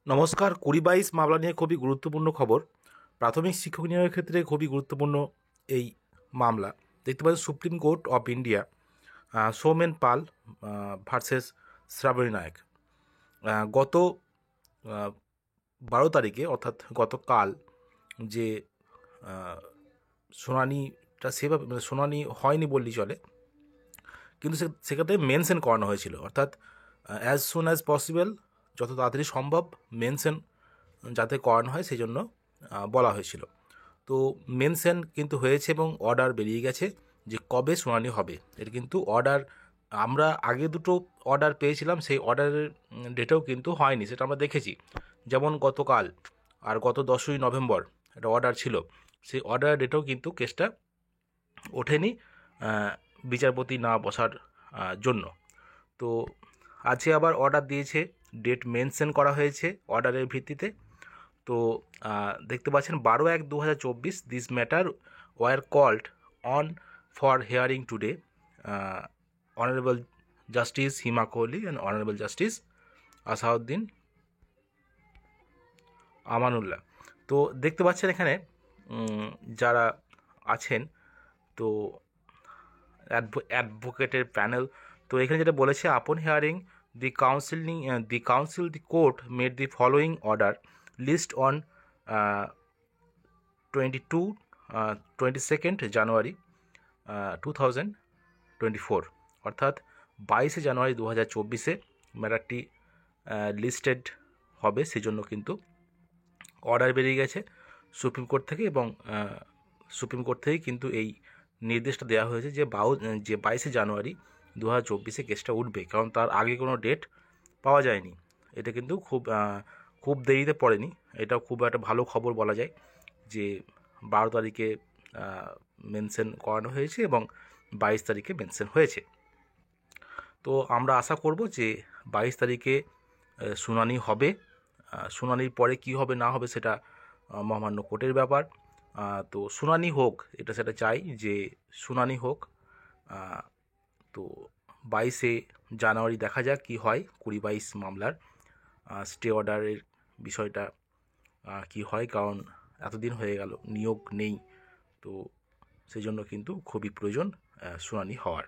নমস্কার। ২০-২২ মামলা নিয়ে খুবই গুরুত্বপূর্ণ খবর। প্রাথমিক শিক্ষক নিয়োগের ক্ষেত্রে খুবই গুরুত্বপূর্ণ এই মামলা। দেখতে পাচ্ছেন Supreme Court of India, Soumen Pal versus Shrabani Nayak. গত ১২ তারিখে অর্থাৎ গতকাল যে আহ, শুনানিটা সেভাবে শুনানি হয়নি বললেই চলে, কিন্তু সেক্ষেত্রে মেনশন করানো হয়েছিল, অর্থাৎ অ্যাজ সুন অ্যাজ পসিবল, যত তাড়াতাড়ি সম্ভব মেনশন যাতে করানো হয় সেই জন্য বলা হয়েছিল। তো মেনশন কিন্তু হয়েছে এবং অর্ডার বেরিয়ে গেছে যে কবে শুনানি হবে। এটা কিন্তু অর্ডার, আমরা আগে দুটো অর্ডার পেয়েছিলাম, সেই অর্ডারের ডেটেও কিন্তু হয়নি, সেটা আমরা দেখেছি। যেমন গতকাল আর গত 10ই নভেম্বর একটা অর্ডার ছিল, সেই অর্ডার ডেটেও কিন্তু কেসটা ওঠেনি বিচারপতি না বসার জন্য। তো আজকে আবার অর্ডার দিয়েছে, ডেট মেনশন করা হয়েছে অর্ডারের ভিত্তিতে। তো দেখতে পাচ্ছেন 12/1/2024 this matter were called on for hearing today, honourable justice Hima Kohli and honourable justice Ahsanuddin Amanullah. তো দেখতে পাচ্ছেন এখানে যারা আছেন, তো অ্যাডভোকেটের প্যানেল। তো এখানে যেটা বলেছে, upon hearing the court made the following order list on 22 January 2024, অর্থাৎ 22 জানুয়ারি 2024 ম্যাটারটি লিস্টেড হবে। সেজন্য কিন্তু অর্ডার বেরিয়ে গেছে সুপ্রিম কোর্ট থেকে, এবং সুপ্রিম কোর্ট থেকেই কিন্তু এই নির্দেশটা দেওয়া হয়েছে যে 22 জানুয়ারি 2024 কেসটা উঠবে, কারণ তার আগে কোনো ডেট পাওয়া যায়নি। এটা কিন্তু খুব দেরিতে পড়েনি, এটাও খুব একটা ভালো খবর বলা যায় যে 12 তারিখে মেনশন করানো হয়েছে এবং 22 তারিখে মেনশন হয়েছে। তো আমরা আশা করব যে 22 তারিখে শুনানি হবে। শুনানির পরে কি হবে না হবে সেটা মহামান্য কোর্টের ব্যাপার। তো শুনানি হোক, সেটা চাই যে শুনানি হোক। তো 22 জানুয়ারি দেখা যাক কি হয় 20-22 মামলার স্টে অর্ডারের বিষয়টা কি হয়, কারণ এতদিন হয়ে গেল নিয়োগ নেই। তো সেই জন্য কিন্তু খুবই প্রয়োজন শুনানি হওয়ার।